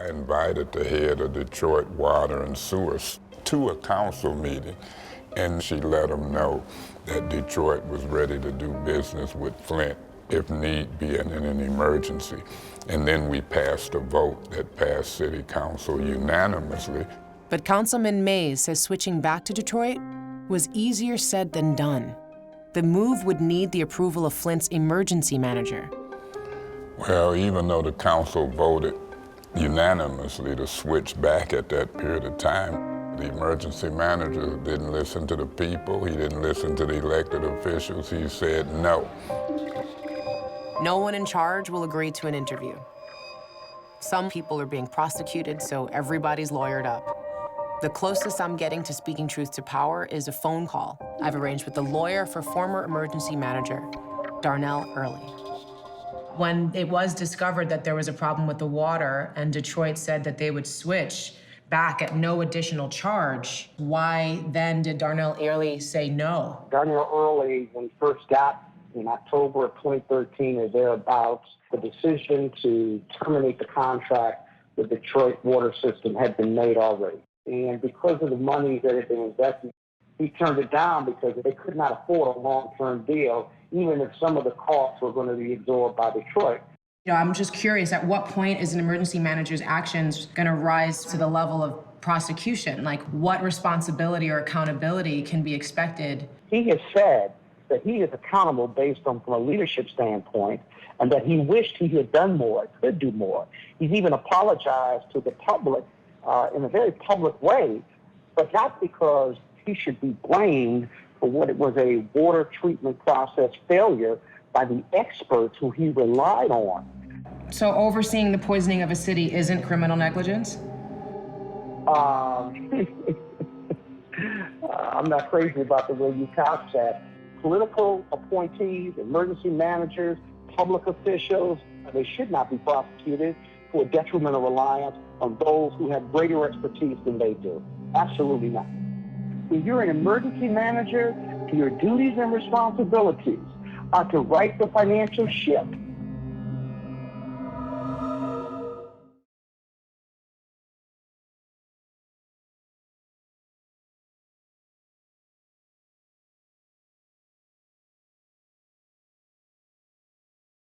invited the head of Detroit Water and Sewer to a council meeting, and she let them know that Detroit was ready to do business with Flint if need be in an emergency. And then we passed a vote that passed City Council unanimously. But Councilman Mays says switching back to Detroit was easier said than done. The move would need the approval of Flint's emergency manager. Well, even though the council voted unanimously to switch back at that period of time, the emergency manager didn't listen to the people, he didn't listen to the elected officials, he said no. No one in charge will agree to an interview. Some people are being prosecuted, so everybody's lawyered up. The closest I'm getting to speaking truth to power is a phone call I've arranged with the lawyer for former emergency manager, Darnell Early. When it was discovered that there was a problem with the water and Detroit said that they would switch back at no additional charge, why then did Darnell Early say no? Darnell Early, when he first got in October of 2013 or thereabouts, the decision to terminate the contract with the Detroit water system had been made already. And because of the money that had been invested, he turned it down because they could not afford a long-term deal, even if some of the costs were going to be absorbed by Detroit. You know, I'm just curious, at what point is an emergency manager's actions going to rise to the level of prosecution? Like, what responsibility or accountability can be expected? He has said that he is accountable based on from a leadership standpoint, and that he wished he had done more, could do more. He's even apologized to the public in a very public way, but not because he should be blamed for what it was a water treatment process failure by the experts who he relied on. So overseeing the poisoning of a city isn't criminal negligence? I'm not crazy about the way you couch that. Political appointees, emergency managers, public officials, they should not be prosecuted for detrimental reliance on those who have greater expertise than they do. Absolutely not. When you're an emergency manager, your duties and responsibilities are to right the financial ship